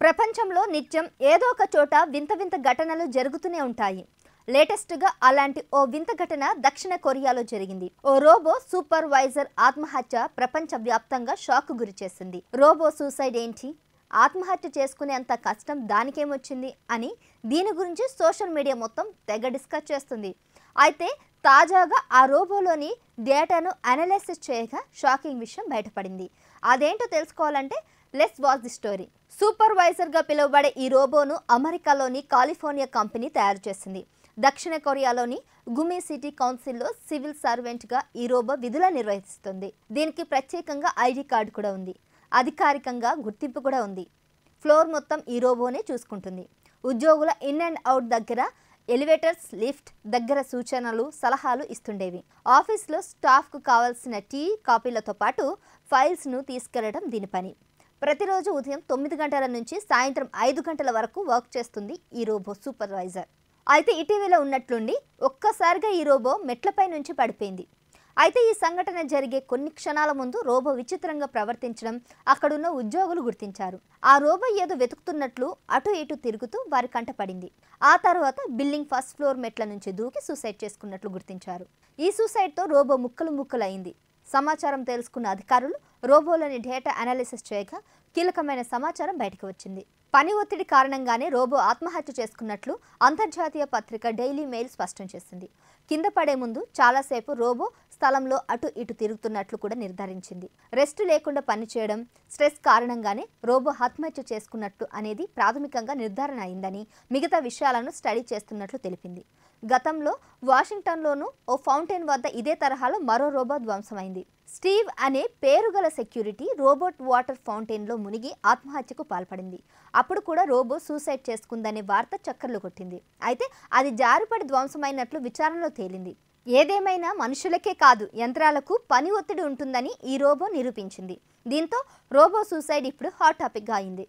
ప్రపంచంలో నిత్యం ఏదో ఒక చోట వింత వింత ఘటనలు జరుగుతూనే ఉంటాయి. లేటెస్ట్ గా అలాంటి ఓ వింత ఘటన దక్షిణ కొరియాలో జరిగింది. ఓ రోబో సూపర్వైజర్ ఆత్మహత్య ప్రపంచ వ్యాప్తంగా షాక్ గురి చేసింది. రోబో సూసైడ్ ఏంటి, ఆత్మహత్య చేసుకునేంత కష్టం దానికేమొచ్చింది అని దీని గురించి సోషల్ మీడియా మొత్తం తెగ డిస్కస్ చేస్తుంది. అయితే తాజాగా ఆ రోబోలోని డేటాను అనలైసిస్ చేయగా షాకింగ్ విషయం బయటపడింది. అదేంటో తెలుసుకోవాలంటే లెట్స్ వాచ్ ది స్టోరీ. సూపర్వైజర్గా పిలువబడే ఈ రోబోను అమెరికాలోని కాలిఫోర్నియా కంపెనీ తయారు చేసింది. దక్షిణ కొరియాలోని గుమి సిటీ కౌన్సిల్లో సివిల్ సర్వెంట్గా ఈ రోబో విధులు నిర్వహిస్తుంది. దీనికి ప్రత్యేకంగా ఐడి కార్డు కూడా ఉంది. అధికారికంగా గుర్తింపు కూడా ఉంది. ఫ్లోర్ మొత్తం ఈ రోబోనే చూసుకుంటుంది. ఉద్యోగుల ఇన్ అండ్ అవుట్ దగ్గర ఎలివేటర్స్, లిఫ్ట్ దగ్గర సూచనలు, సలహాలు ఇస్తుండేవి. ఆఫీస్లో స్టాఫ్కు కావాల్సిన టీ, కాపీలతో పాటు ఫైల్స్ను తీసుకెళ్లడం దీని పని. ప్రతిరోజు ఉదయం 9 గంటల నుంచి సాయంత్రం 5 గంటల వరకు వర్క్ చేస్తుంది ఈ రోబో సూపర్వైజర్. అయితే ఇటీవల ఉన్నట్లుండి ఒక్కసారిగా ఈ రోబో మెట్లపై నుంచి పడిపోయింది. అయితే ఈ సంఘటన జరిగే కొన్ని క్షణాల ముందు రోబో విచిత్రంగా ప్రవర్తించడం అక్కడున్న ఉద్యోగులు గుర్తించారు. ఆ రోబో ఏదో వెతుకుతున్నట్లు అటు ఇటు తిరుగుతూ వారి కంట పడింది. ఆ తర్వాత బిల్డింగ్ ఫస్ట్ ఫ్లోర్ మెట్ల నుంచి దూకి సూసైడ్ చేసుకున్నట్లు గుర్తించారు. ఈ సూసైడ్తో రోబో ముక్కలు అయింది. సమాచారం తెలుసుకున్న అధికారులు రోబోలోని డేటా అనాలిసిస్ చేయగా కీలకమైన సమాచారం బయటకు వచ్చింది. పని ఒత్తిడి కారణంగానే రోబో ఆత్మహత్య చేసుకున్నట్లు అంతర్జాతీయ పత్రిక డైలీ మెయిల్ స్పష్టం చేసింది. కింద పడే ముందు చాలాసేపు రోబో స్థలంలో అటు ఇటు తిరుగుతున్నట్లు కూడా నిర్ధారించింది. రెస్ట్ లేకుండా పనిచేయడం, స్ట్రెస్ కారణంగానే రోబో ఆత్మహత్య చేసుకున్నట్లు అనేది ప్రాథమికంగా నిర్ధారణ అయిందని, మిగతా విషయాలను స్టడీ చేస్తున్నట్లు తెలిపింది. గతంలో వాషింగ్టన్లోనూ ఓ ఫౌంటైన్ వద్ద ఇదే తరహాలో మరో రోబో ధ్వంసమైంది. స్టీవ్ అనే పేరుగల సెక్యూరిటీ రోబోట్ వాటర్ ఫౌంటైన్లో మునిగి ఆత్మహత్యకు పాల్పడింది. అప్పుడు కూడా రోబో సూసైడ్ చేసుకుందనే వార్త చక్కర్లు కొట్టింది. అయితే అది జారిపడి ధ్వంసమైనట్లు విచారణలో తేలింది. ఏదేమైనా మనుషులకే కాదు, యంత్రాలకు పని ఒత్తిడి ఉంటుందని ఈ రోబో నిరూపించింది. దీంతో రోబో సూసైడ్ ఇప్పుడు హాట్ టాపిక్గా అయింది.